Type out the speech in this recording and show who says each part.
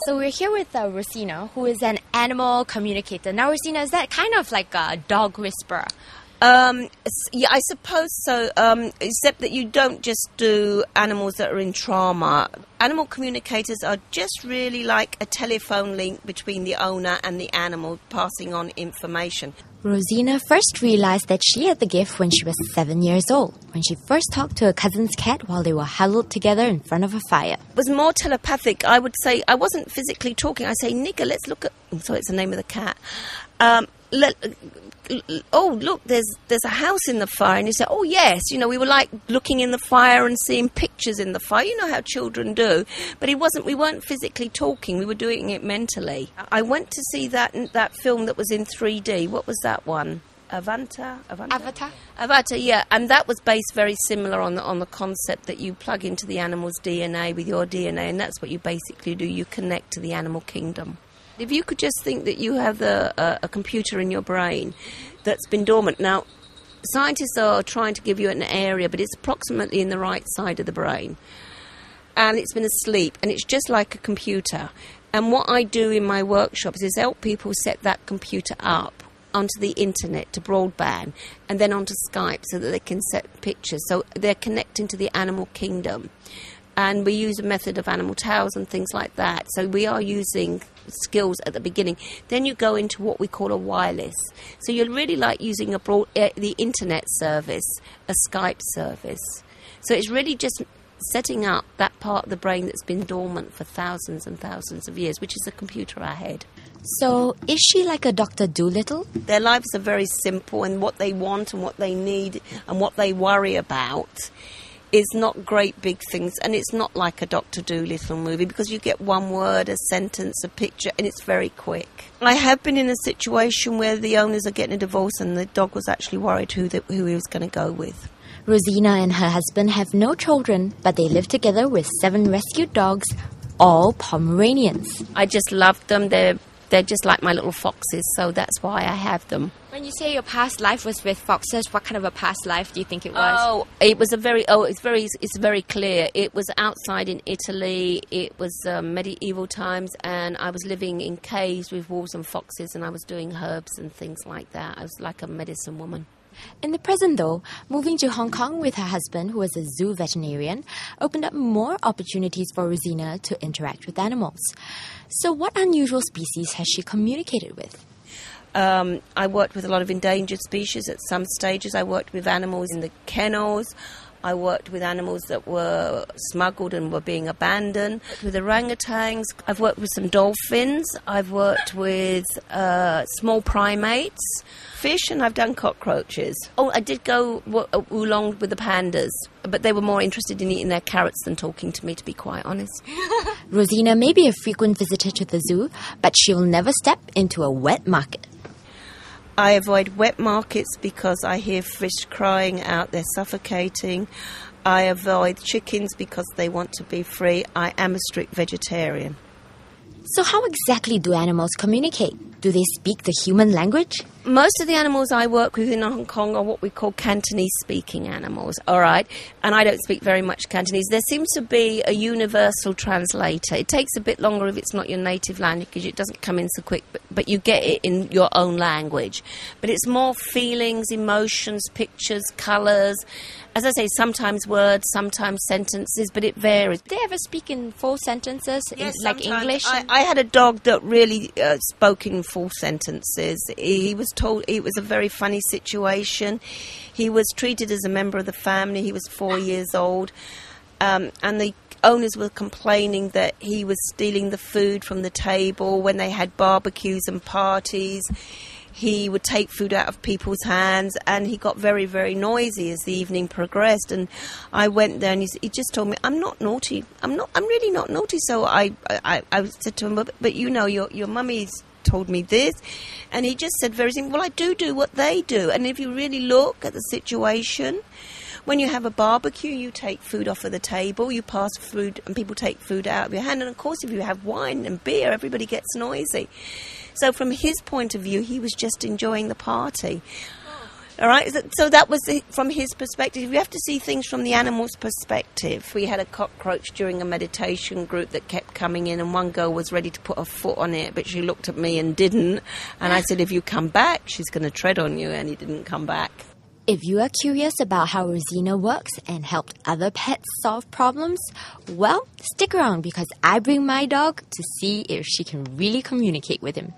Speaker 1: So we're here with Rosina, who is an animal communicator. Now, Rosina, is that kind of like a dog whisperer?
Speaker 2: Yeah, I suppose so, except that you don't just do animals that are in trauma. Animal communicators are just really like a telephone link between the owner and the animal, passing on information.
Speaker 1: Rosina first realized that she had the gift when she was 7 years old, when she first talked to her cousin's cat while they were huddled together in front of a fire.
Speaker 2: It was more telepathic. I would say, I wasn't physically talking. I'd say, Nigger, let's look at... Oh, sorry, it's the name of the cat. Look, there's a house in the fire. And you say, oh, yes. You know, we were like looking in the fire and seeing pictures in the fire. You know how children do. But we weren't physically talking. We were doing it mentally. I went to see that film that was in 3D. What was that one? Avatar, yeah. And that was based very similar on the concept that you plug into the animal's DNA with your DNA. And that's what you basically do. You connect to the animal kingdom. If you could just think that you have a computer in your brain that's been dormant. Now, scientists are trying to give you an area, but it's approximately in the right side of the brain. And it's been asleep, and it's just like a computer. And what I do in my workshops is help people set that computer up onto the internet, to broadband, and then onto Skype so that they can set pictures. So they're connecting to the animal kingdom. And we use a method of animal towers and things like that. So we are using skills at the beginning. Then you go into what we call a wireless. So you're really like using the internet service, a Skype service. So it's really just setting up that part of the brain that's been dormant for thousands and thousands of years, which is a computer our head.
Speaker 1: So is she like a Dr. Dolittle?
Speaker 2: Their lives are very simple, and what they want and what they need and what they worry about is not great big things, and it's not like a Dr. Dolittle movie because you get one word, a sentence, a picture, and it's very quick. I have been in a situation where the owners are getting a divorce and the dog was actually worried who he was going to go with.
Speaker 1: Rosina and her husband have no children, but they live together with 7 rescued dogs, all Pomeranians.
Speaker 2: I just love them. They're just like my little foxes, so that's why I have them.
Speaker 1: When you say your past life was with foxes, what kind of a past life do you think it was?
Speaker 2: It's very clear. It was outside in Italy. It was medieval times, and I was living in caves with wolves and foxes, and I was doing herbs and things like that. I was like a medicine woman.
Speaker 1: In the present, though, moving to Hong Kong with her husband, who is a zoo veterinarian, opened up more opportunities for Rosina to interact with animals. So what unusual species has she communicated with?
Speaker 2: I worked with a lot of endangered species at some stages. I worked with animals in the kennels. I worked with animals that were smuggled and were being abandoned. With orangutans, I've worked with some dolphins. I've worked with small primates, fish, and I've done cockroaches. Oh, I did go oolong with the pandas, but they were more interested in eating their carrots than talking to me, to be quite honest.
Speaker 1: Rosina may be a frequent visitor to the zoo, but she will never step into a wet market.
Speaker 2: I avoid wet markets because I hear fish crying out, they're suffocating. I avoid chickens because they want to be free. I am a strict vegetarian.
Speaker 1: So how exactly do animals communicate? Do they speak the human language?
Speaker 2: Most of the animals I work with in Hong Kong are what we call Cantonese-speaking animals, all right? And I don't speak very much Cantonese. There seems to be a universal translator. It takes a bit longer if it's not your native language because it doesn't come in so quick, but you get it in your own language. But it's more feelings, emotions, pictures, colours. As I say, sometimes words, sometimes sentences, but it varies.
Speaker 1: Do they ever speak in full sentences,
Speaker 2: yes,
Speaker 1: like English?
Speaker 2: I had a dog that really spoke in full sentences. He was told it was a very funny situation. He was treated as a member of the family. He was 4 years old, and the owners were complaining that he was stealing the food from the table when they had barbecues and parties. He would take food out of people's hands, and he got very, very noisy as the evening progressed. And I went there, and he just told me, "I'm not naughty. I'm really not naughty." So I said to him, "But you know, your mummy's told me this," and he just said very simply, "Well, I do what they do." And if you really look at the situation, when you have a barbecue, you take food off of the table, you pass food, and people take food out of your hand. And of course, if you have wine and beer, everybody gets noisy. So from his point of view, he was just enjoying the party. All right, so that was from his perspective. You have to see things from the animal's perspective. We had a cockroach during a meditation group that kept coming in, and one girl was ready to put her foot on it, but she looked at me and didn't. And I said, if you come back, she's going to tread on you, and he didn't come back.
Speaker 1: If you are curious about how Rosina works and helped other pets solve problems, well, stick around because I bring my dog to see if she can really communicate with him.